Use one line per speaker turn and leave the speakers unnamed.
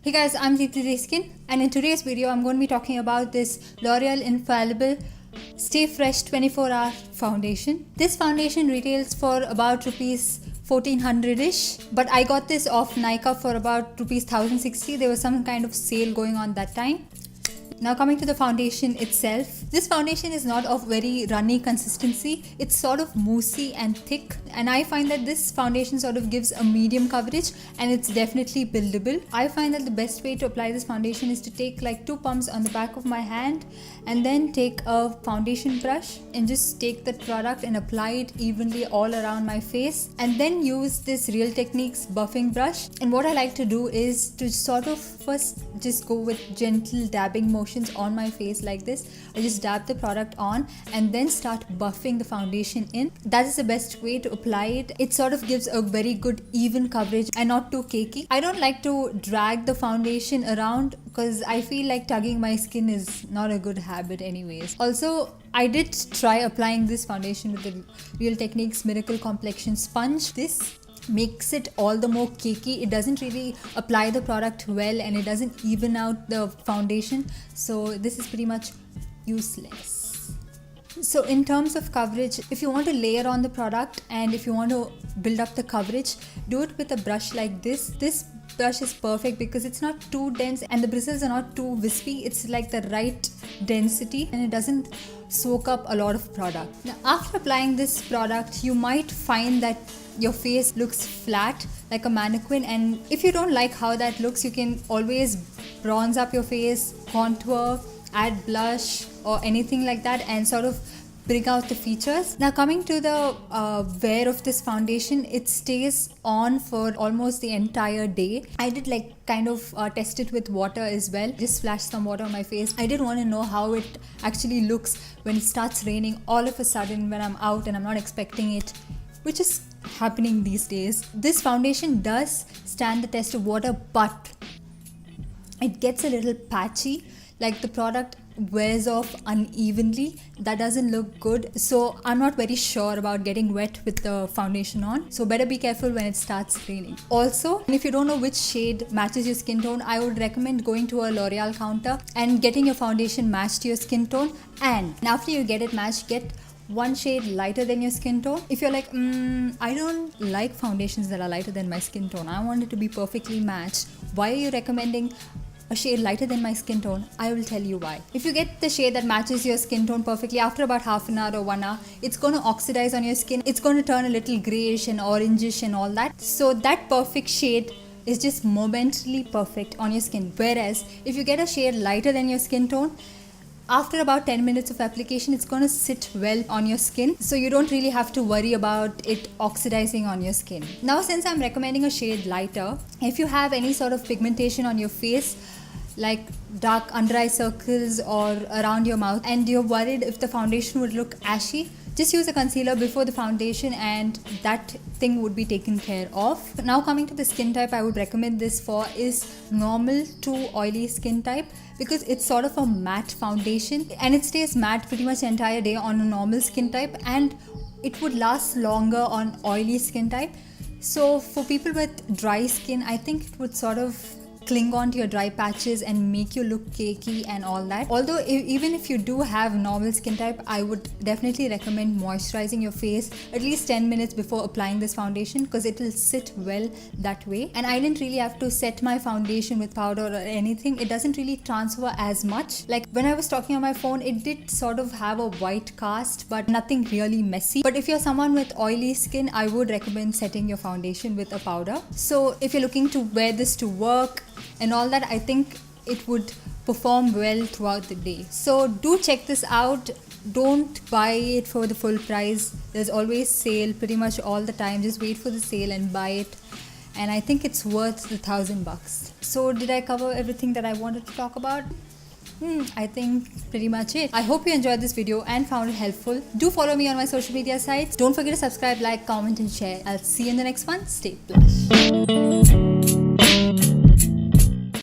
Hey guys, I'm Deepthi Desikan, and in today's video I'm going to be talking about this L'Oreal Infallible Stay Fresh 24-hour foundation. This foundation retails for about rupees 1400-ish, but I got this off Nykaa for about rupees 1060. There was some kind of sale going on that time. Now coming to the foundation itself, this foundation is not of very runny consistency. It's sort of moussey and thick, and I find that this foundation sort of gives a medium coverage and it's definitely buildable. I find that the best way to apply this foundation is to take like 2 pumps on the back of my hand and then take a foundation brush and just take that product and apply it evenly all around my face, and then use this Real Techniques buffing brush. And what I like to do is to sort of first just go with gentle dabbing motions on my face like this. I just dab the product on and then start buffing the foundation in. That is the best way to apply it. It sort of gives a very good even coverage and not too cakey. I don't like to drag the foundation around because I feel like tugging my skin is not a good habit anyways. Also, I did try applying this foundation with the Real Techniques Miracle Complexion Sponge. This makes it all the more cakey. It doesn't really apply the product well and it doesn't even out the foundation, so this is pretty much useless. So in terms of coverage, if you want to layer on the product and if you want to build up the coverage, do it with a brush like this. This brush is perfect because it's not too dense and the bristles are not too wispy. It's like the right density and it doesn't soak up a lot of product. Now after applying this product, you might find that your face looks flat like a mannequin, and if you don't like how that looks, you can always bronze up your face, contour, add blush or anything like that and sort of bring out the features. Now coming to the wear of this foundation, it stays on for almost the entire day. I did like kind of test it with water as well. Just splash some water on my face. I did want to know how it actually looks when it starts raining all of a sudden when I'm out and I'm not expecting it, which is happening these days. This foundation does stand the test of water, but it gets a little patchy, like the product wears off unevenly. That doesn't look good, so I'm not very sure about getting wet with the foundation on, so better be careful when it starts raining. Also, if you don't know which shade matches your skin tone, I would recommend going to a L'Oreal counter and getting your foundation matched to your skin tone, and after you get it matched, get one shade lighter than your skin tone. If you're like, I don't like foundations that are lighter than my skin tone, I want it to be perfectly matched, why are you recommending a shade lighter than my skin tone? I will tell you why. If you get the shade that matches your skin tone perfectly, after about half an hour or 1 hour, it's going to oxidize on your skin. It's going to turn a little grayish and orangish and all that. So that perfect shade is just momentarily perfect on your skin. Whereas if you get a shade lighter than your skin tone, after about 10 minutes of application, it's going to sit well on your skin, so you don't really have to worry about it oxidizing on your skin. Now, since I'm recommending a shade lighter, if you have any sort of pigmentation on your face, like dark under eye circles or around your mouth, and you're worried if the foundation would look ashy, just use a concealer before the foundation and that thing would be taken care of. Now coming to the skin type I would recommend this for is normal to oily skin type, because it's sort of a matte foundation and it stays matte pretty much the entire day on a normal skin type, and it would last longer on oily skin type. So for people with dry skin, I think it would sort of cling on to your dry patches and make you look cakey and all that. Although even if you do have normal skin type, I would definitely recommend moisturizing your face at least 10 minutes before applying this foundation, because it will sit well that way. And I didn't really have to set my foundation with powder or anything. It doesn't really transfer as much. Like when I was talking on my phone, it did sort of have a white cast, but nothing really messy. But if you're someone with oily skin, I would recommend setting your foundation with a powder. So if you're looking to wear this to work and all that, I think it would perform well throughout the day. So do check this out. Don't buy it for the full price. There's always sale pretty much all the time. Just wait for the sale and buy it, and I think it's worth the $1,000. So did I cover everything that I wanted to talk about? I think pretty much it. I hope you enjoyed this video and found it helpful. Do follow me on my social media sites. Don't forget to subscribe, like, comment and share. I'll see you in the next one. Stay plush.